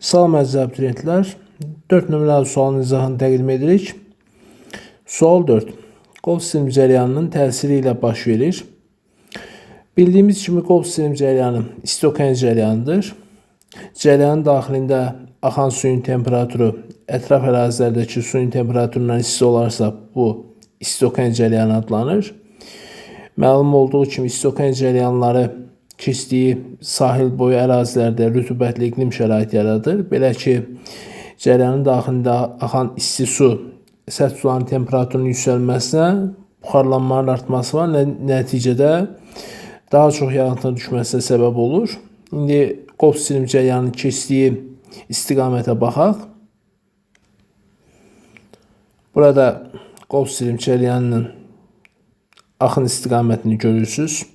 Salam əziz abituriyentlər. 4 nömrəli sualın izahını təqdim edirik. Sual 4. Qol sistemi cərəyanının təsiri ilə baş verir. Bildiyimiz kimi qol sistemi cərəyanı isti okean cərəyanıdır. Cərəyanın daxilində axan suyun temperaturu ətraf ərazilərdəki suyun temperaturundan isti olarsa bu isti okean cərəyanı adlanır. Məlum olduğu kimi isti okean cərəyanları keçdiyi sahil boyu ərazilərdə rütubətli iqlim şəraiti yaradır. Belə ki, cərəyanın daxilində axan isti su səth suların temperaturunun yüksəlməsinə, buxarlanmanın artması var. Nəticədə daha çox yağıntının düşməsinə səbəb olur. İndi qol sistemi cərəyanının keçdiyi istiqamətə baxaq. Burada qol sistemi cərəyanının axın istiqamətini görürsünüz.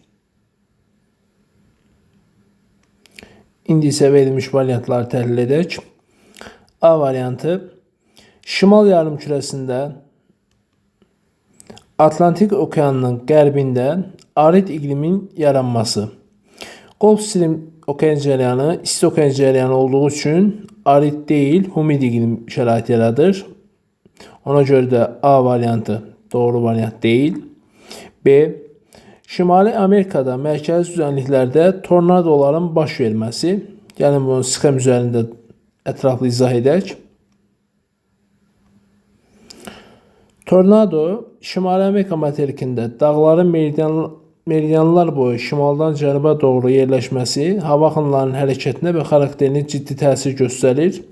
İndi isə verilmiş variantları təhlil edək. A variantı, şimal yarımkürəsində Atlantik okeanının qərbində arid iqlimin yaranması. Qol sistemi okean cərəyanı isti okean cərəyanı olduğu üçün arid deyil, humid iqlim şəraiti yaradır. Ona görə də A variantı doğru variant deyil. B. Şimali Amerikada mərkəzi düzənliklərdə tornadoların baş verməsi. Gəlin bunu sxem üzərində ətraflı izah edək. Tornado Şimali Amerika materikində dağların meridianlar boyu şimaldan cənuba doğru yerləşməsi hava axınlarının hərəkətinə və xarakterinə ciddi təsir göstərir.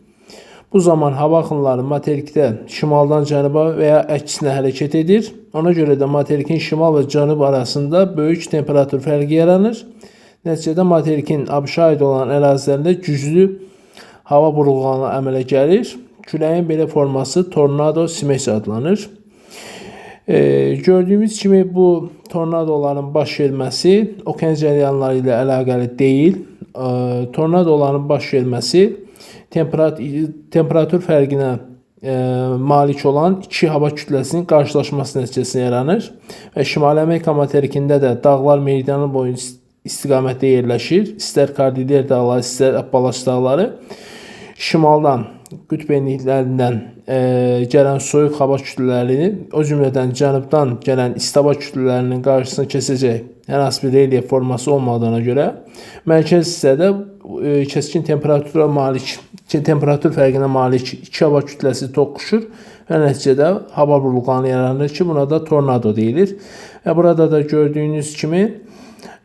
Bu zaman hava axınları materikdə şimaldan cənuba və ya əksinə hərəkət edir. Ona görə də materikin şimal və cənub arasında böyük temperatur fərqi yaranır. Nəticədə materikin ABŞ-a aid olan ərazilərində güclü hava burulğanı əmələ gəlir. Küləyin belə forması tornado smeç adlanır. Gördüyümüz kimi bu tornadoların baş verməsi okean cərəyanları ilə əlaqəli deyil. Tornadoların baş verməsi temperatur fərqinə malik olan iki hava kütləsinin qarşılaşması nəticəsində yaranır və Şimali Amerika materikində də dağlar meridianı boyu istiqamətdə yerləşir. İstər Kordilyer dağları, istər Appalaç dağları şimaldan, qütb enliklərindən gələn soyuq hava kütlələrini, o cümlədən cənubdan gələn isti hava kütlələrinin qarşısını kəsəcək hər hansı bir relyef forması olmadığına görə mərkəz hissədə kəskin temperatur fərqinə malik iki hava kütləsi toqquşur və nəticədə hava burulğanı yaranır ki, buna da tornado deyilir. Və burada da gördüyünüz kimi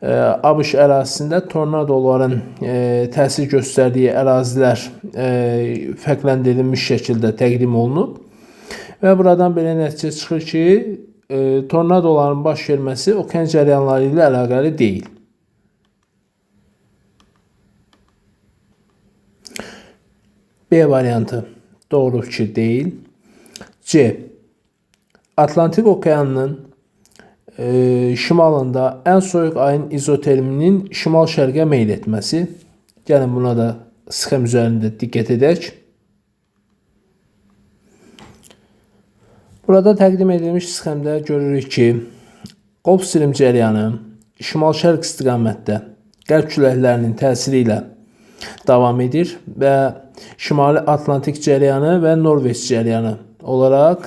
ABŞ ərazisində tornadoların təsir göstərdiyi ərazilər fərqləndirilmiş şəkildə təqdim olunub. Və buradan belə nəticə çıxır ki, tornadoların baş verməsi okean cərəyanları ilə əlaqəli deyil. B variantı doğru fikir deyil. C. Atlantik okeanının şimalında ən soyuq ayın izoterminin şimal-şərqə meyl etməsi. Gəlin buna da sxem üzərində diqqət edək. Burada təqdim edilmiş sxemdə görürük ki, qol sistemi cərəyanı şimal-şərq istiqamətdə qərb küləklərinin təsiri ilə davam edir və Şimali Atlantik cərəyanı və Norveç cərəyanı olaraq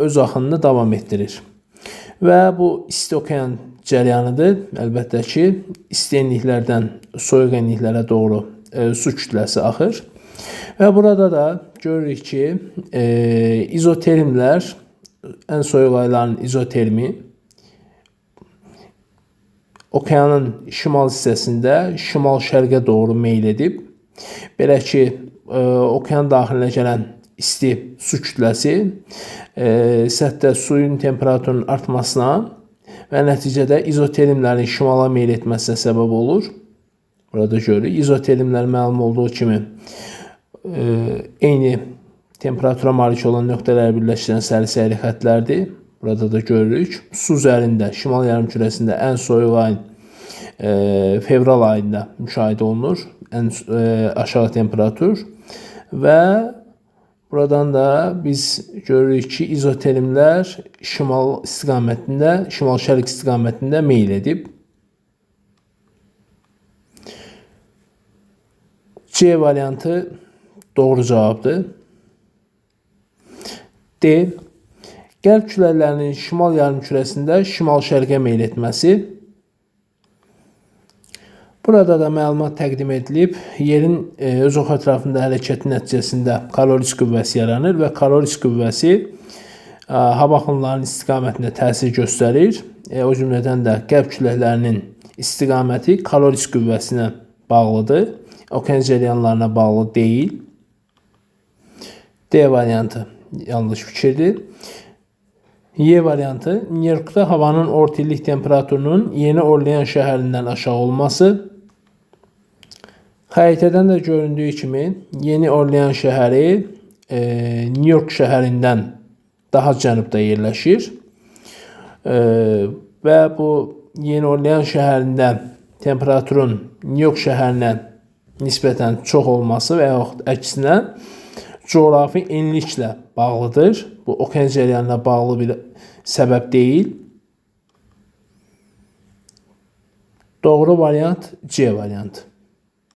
öz axınını davam etdirir. Və bu isti okean cərəyanıdır. Əlbəttə ki, isti enliklərdən soyuq enliklərə doğru su kütləsi axır. Və burada da görürük ki, izotermlər, ən soyuq ayların izotermi okeanın şimal hissəsində şimal-şərqə doğru meyl edib. Belə ki, okean daxilinə gələn isti su kütləsi səthdə suyun temperaturunun artmasına və nəticədə izotermlərin şimala meyl etməsinə səbəb olur. Burada görürük. İzotermlər məlum olduğu kimi eyni temperatura malik olan nöqtələri birləşdirən səri-səri xətlərdir. Burada da görürük. Su üzərində, şimal yarımkürəsində ən soyuq ayın fevral ayında müşahidə olunur. Ən aşağı temperatur və buradan da biz görürük ki, izotermlər şimal istiqamətində, şimal-şərq istiqamətində meyl edib. C variantı doğru cavabdır. D. Qərb küləklərinin şimal yarımkürəsində şimal-şərqə meyl etməsi. Burada da məlumat təqdim edilib. Yerin öz ox ətrafında hərəkəti nəticəsində kaloris qüvvəsi yaranır və kaloris qüvvəsi hava axınlarının istiqamətində təsir göstərir. O cümlədən də qərb küləklərinin istiqaməti kaloris qüvvəsinə bağlıdır. Okean cərəyanlarına bağlı deyil. D variantı yanlış fikirdir. Y variantı, New York'da havanın orta illik temperaturunun Yeni Orlean şəhərindən aşağı olması. Xəritədən də göründüyü kimi Yeni Orlean şəhəri New York şəhərindən daha cənubda yerləşir. Və bu Yeni Orlean şəhərində temperaturun New York şəhərinə nisbətən çox olması və yaxud əksinə coğrafi enliklə bağlıdır. Bu okean cərəyanına bağlı bir səbəb deyil. Doğru variant C variantı.